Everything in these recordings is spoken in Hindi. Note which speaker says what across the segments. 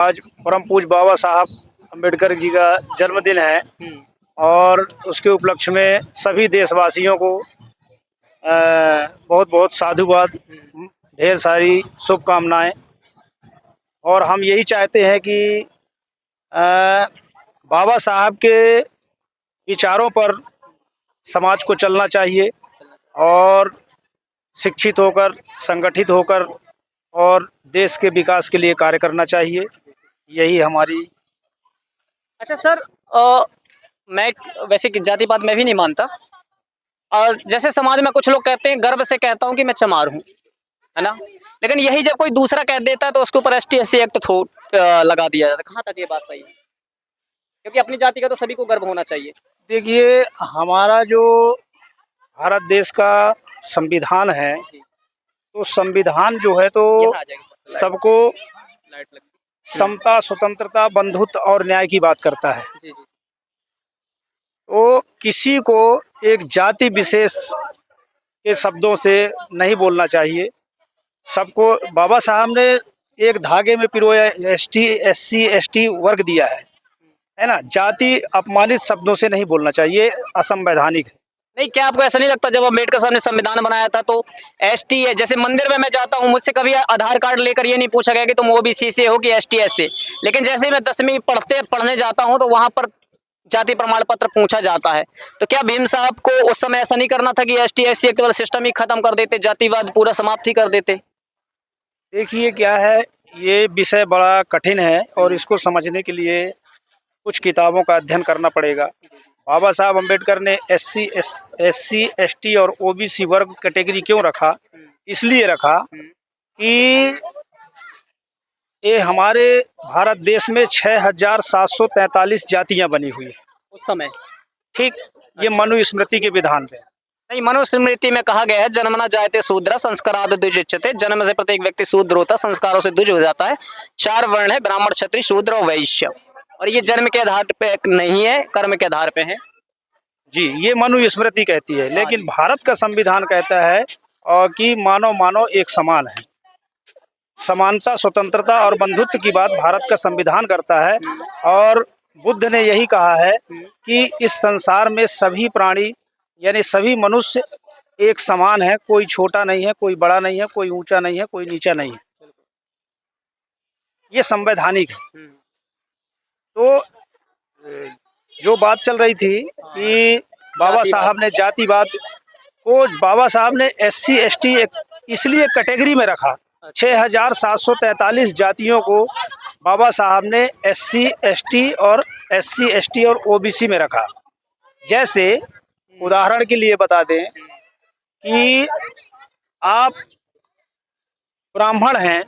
Speaker 1: आज परम पूज्य बाबा साहब अम्बेडकर जी का जन्मदिन है और उसके उपलक्ष्य में सभी देशवासियों को बहुत बहुत साधुवाद, ढेर सारी शुभकामनाएं। और हम यही चाहते हैं कि बाबा साहब के विचारों पर समाज को चलना चाहिए और शिक्षित होकर, संगठित होकर और देश के विकास के लिए कार्य करना चाहिए। यही हमारी।
Speaker 2: अच्छा सर, मैं वैसे कि जातिवाद मैं भी नहीं मानता। जैसे समाज में कुछ लोग कहते हैं, गर्व से कहता हूँ कि मैं चमार हूँ, है ना। लेकिन यही जब कोई दूसरा कह देता है तो उसके ऊपर ST/SC एक्ट लगा दिया जाता है। कहाँ तक ये बात सही है? क्योंकि अपनी जाति का तो सभी को गर्व होना चाहिए।
Speaker 1: देखिए, हमारा जो भारत देश का संविधान है, तो संविधान जो है तो सबको समता, स्वतंत्रता, बंधुत्व और न्याय की बात करता है। तो किसी को एक जाति विशेष के शब्दों से नहीं बोलना चाहिए। सबको बाबा साहब ने एक धागे में पिरोया ST/SC ST वर्ग दिया है ना। जाति अपमानित शब्दों से नहीं बोलना चाहिए, असंवैधानिक है।
Speaker 2: नहीं, क्या आपको ऐसा नहीं लगता जब अम्बेडकर साहब ने संविधान बनाया था तो ST है, जैसे मंदिर में मैं जाता हूँ, मुझसे कभी आधार कार्ड लेकर ये नहीं पूछा गया कि तुम OBC से हो कि ST/SC से। लेकिन जैसे मैं 10वीं पढ़ने जाता हूँ तो वहां पर जाति प्रमाण पत्र पूछा जाता है। तो क्या भीम साहब को उस समय ऐसा नहीं करना था कि ST/SC एक्ट वाला सिस्टम ही खत्म कर देते, जातिवाद पूरा समाप्त ही कर देते?
Speaker 1: देखिए क्या है, ये विषय बड़ा कठिन है और इसको समझने के लिए कुछ किताबों का अध्ययन करना पड़ेगा। बाबा साहब अम्बेडकर ने SC ST और OBC वर्ग कैटेगरी क्यों रखा? इसलिए रखा कि ये हमारे भारत देश में 6,743 जातियां बनी हुई है
Speaker 2: उस समय।
Speaker 1: ठीक, ये मनुस्मृति के विधान पे।
Speaker 2: नहीं, मनुस्मृति में कहा गया है, जन्मना जायते शूद्र संस्काराद द्विजुच्यते। जन्म से प्रत्येक व्यक्ति शूद्र होता, संस्कारों से द्विज हो जाता है। 4 वर्ण है, ब्राह्मण, क्षत्रिय, शूद्र और वैश्य। और ये जन्म के आधार पे नहीं है, कर्म के आधार पे है।
Speaker 1: जी, ये मनुस्मृति कहती है, लेकिन भारत का संविधान कहता है कि मानव मानव एक समान है। समानता, स्वतंत्रता और बंधुत्व की बात भारत का संविधान करता है। और बुद्ध ने यही कहा है कि इस संसार में सभी प्राणी यानी सभी मनुष्य एक समान है, कोई छोटा नहीं है, कोई बड़ा नहीं है, कोई ऊंचा नहीं है, कोई नीचा नहीं है। ये संवैधानिक है। तो जो बात चल रही थी कि बाबा साहब ने जातिवाद को, बाबा साहब ने SC ST इसलिए कैटेगरी में रखा। 6,743 जातियों को बाबा साहब ने SC ST और OBC में रखा। जैसे उदाहरण के लिए बता दें कि आप ब्राह्मण हैं,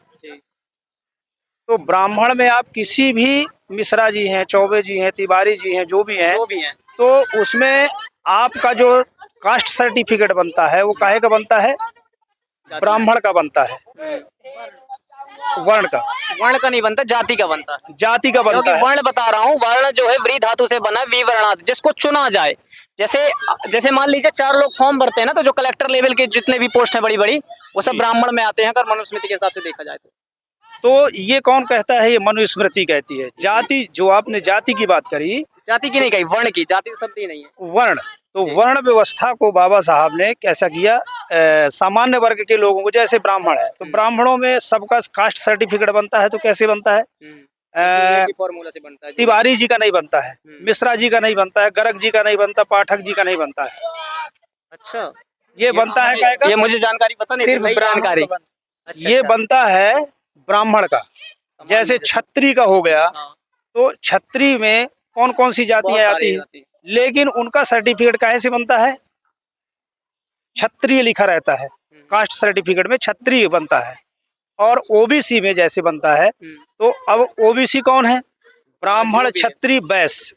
Speaker 1: तो ब्राह्मण में आप किसी भी मिश्रा जी हैं, चौबे जी हैं, तिवारी जी हैं, जो भी हैं, तो उसमें आपका जो कास्ट सर्टिफिकेट बनता है वो काहे का बनता है? ब्राह्मण का बनता है, वर्ण का
Speaker 2: नहीं बनता, जाति का बनता है।
Speaker 1: जाति का बनता है।
Speaker 2: वर्ण बता रहा हूँ, वर्ण जो है व्री धातु से बना, विवर्णात्, जिसको चुना जाए। जैसे मान लीजिए 4 लोग फॉर्म भरते हैं ना, तो जो कलेक्टर लेवल के जितने भी पोस्ट है बड़ी बड़ी, वो सब ब्राह्मण में आते हैं अगर मनुस्मृति के हिसाब से देखा जाए
Speaker 1: तो ये कौन कहता है? ये मनुस्मृति कहती है। जाति, जो आपने जाति की बात करी,
Speaker 2: जाति की नहीं कही, वर्ण की। जाति शब्द ही नहीं है,
Speaker 1: वर्ण। तो वर्ण व्यवस्था को बाबा साहब ने कैसा किया? सामान्य वर्ग के लोगों को, जैसे ब्राह्मण है तो ब्राह्मणों में सबका कास्ट सर्टिफिकेट बनता है, तो कैसे बनता है?
Speaker 2: फॉर्मूला से बनता है।
Speaker 1: तिवारी जी का नहीं बनता है, मिश्रा जी का नहीं बनता है, गर्ग जी का नहीं बनता, पाठक जी का नहीं बनता है।
Speaker 2: अच्छा,
Speaker 1: ये बनता है क्या?
Speaker 2: ये मुझे जानकारी पता नहीं,
Speaker 1: सिर्फ
Speaker 2: जानकारी।
Speaker 1: ये बनता है ब्राह्मण का। जैसे छत्री का हो गया, तो छत्री में कौन कौन सी जातियां आती हैं, लेकिन उनका सर्टिफिकेट काहे से बनता है? क्षत्रिय लिखा रहता है, कास्ट सर्टिफिकेट में क्षत्रिय बनता है। और OBC में जैसे बनता है, तो अब OBC कौन है? ब्राह्मण, क्षत्रिय, वैश्य।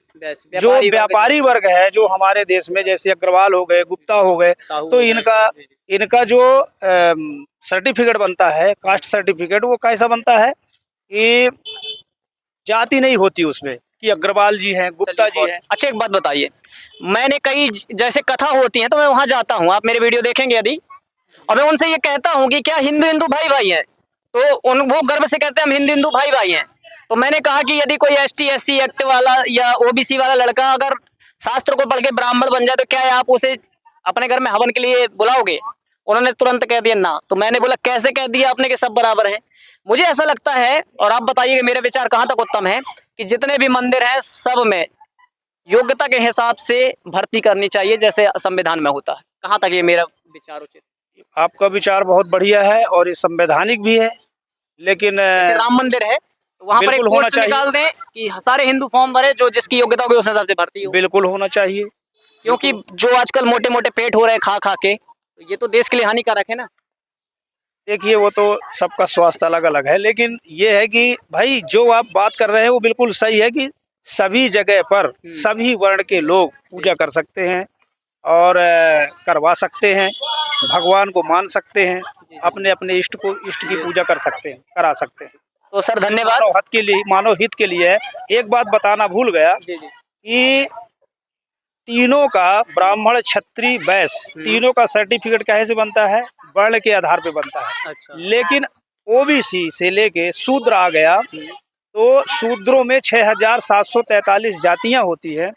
Speaker 1: जो व्यापारी वर्ग है जो हमारे देश में, जैसे अग्रवाल हो गए, गुप्ता हो गए, तो इनका जो सर्टिफिकेट बनता है, कास्ट सर्टिफिकेट, वो कैसा बनता है कि जाति नहीं होती उसमें कि अग्रवाल जी हैं, गुप्ता जी हैं।
Speaker 2: अच्छा, एक बात बताइए, मैंने कई जैसे कथा होती है तो मैं वहां जाता हूँ, आप मेरे वीडियो देखेंगे यदि, और मैं उनसे ये कहता हूँ कि क्या हिंदू भाई भाई हैं, तो वो गर्व से कहते हैं हम हिंदू भाई भाई हैं। तो मैंने कहा कि यदि कोई ST SC एक्ट वाला या OBC वाला लड़का अगर शास्त्र को पढ़ के ब्राह्मण बन जाए तो क्या आप उसे अपने घर में हवन के लिए बुलाओगे? उन्होंने तुरंत कह दिया ना। तो मैंने बोला कैसे कह दिया आपने कि सब बराबर हैं? मुझे ऐसा लगता है, और आप बताइए मेरे विचार कहाँ तक उत्तम है, कि जितने भी मंदिर हैं सब में योग्यता के हिसाब से भर्ती करनी चाहिए जैसे संविधान में होता है। कहाँ तक ये मेरा विचार उचित?
Speaker 1: आपका विचार बहुत बढ़िया है और ये संवैधानिक भी है, लेकिन
Speaker 2: जैसे राम मंदिर है तो वहाँ पर एक
Speaker 1: बिल्कुल होना
Speaker 2: पोस्ट
Speaker 1: चाहिए।
Speaker 2: निकाल दें कि सारे हिंदू फॉर्म भरे, जो जिसकी योग्यता होगी उस हिसाब से भर्ती हो।
Speaker 1: बिल्कुल होना चाहिए।
Speaker 2: क्योंकि जो आजकल मोटे मोटे पेट हो रहे हैं खा खा के, तो ये तो देश के लिए हानिकारक है ना।
Speaker 1: देखिए वो तो सबका स्वास्थ्य अलग अलग है, लेकिन ये है कि भाई जो आप बात कर रहे हैं वो बिल्कुल सही है कि सभी जगह पर सभी वर्ण के लोग पूजा कर सकते हैं और करवा सकते हैं, भगवान को मान सकते हैं, अपने अपने इष्ट की पूजा कर सकते हैं, करा सकते हैं।
Speaker 2: तो सर धन्यवाद।
Speaker 1: मानव हित के लिए है। एक बात बताना भूल गया कि तीनों का, ब्राह्मण क्षत्रिय वैश्य, तीनों का सर्टिफिकेट कैसे से बनता है? वर्ण के आधार पे बनता है।
Speaker 2: अच्छा।
Speaker 1: लेकिन OBC से लेके शूद्र आ गया तो शूद्रों में 6,743 जातियां होती है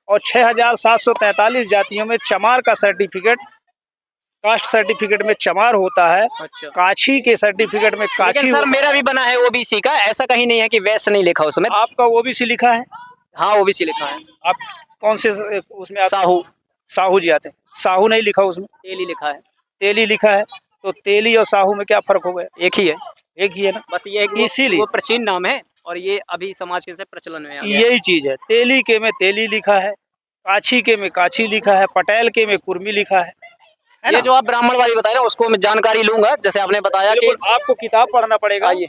Speaker 1: और 6,743 जातियों में चमार का सर्टिफिकेट, कास्ट सर्टिफिकेट में चमार होता है।
Speaker 2: अच्छा।
Speaker 1: काछी के सर्टिफिकेट में काछी
Speaker 2: लेकिन सर
Speaker 1: होता है।
Speaker 2: मेरा भी बना है OBC का, ऐसा कहीं नहीं है कि वैश्य नहीं लिखा उसमें।
Speaker 1: आपका OBC लिखा है?
Speaker 2: हाँ OBC लिखा है।
Speaker 1: आप कौन से उसमें आते हैं?
Speaker 2: साहू।
Speaker 1: साहू जी आते हैं। साहू नहीं लिखा उसमें,
Speaker 2: तेली लिखा है।
Speaker 1: तेली लिखा है। तो तेली और साहू में क्या फर्क हो गया?
Speaker 2: एक ही है।
Speaker 1: एक ही है ना।
Speaker 2: बस ये है कि
Speaker 1: इसीलिए
Speaker 2: वो प्राचीन नाम है और ये अभी समाज के से प्रचलन में आ गया है।
Speaker 1: यही चीज है। तेली के में तेली लिखा है, काछी के में काछी लिखा है, पटेल के में कुर्मी लिखा है
Speaker 2: ये
Speaker 1: ना?
Speaker 2: जो आप ब्राह्मण वाली बताए ना उसको मैं जानकारी लूंगा, जैसे आपने बताया कि
Speaker 1: बिल्कुल, आपको किताब पढ़ना पढ़ेगा।
Speaker 2: आइए।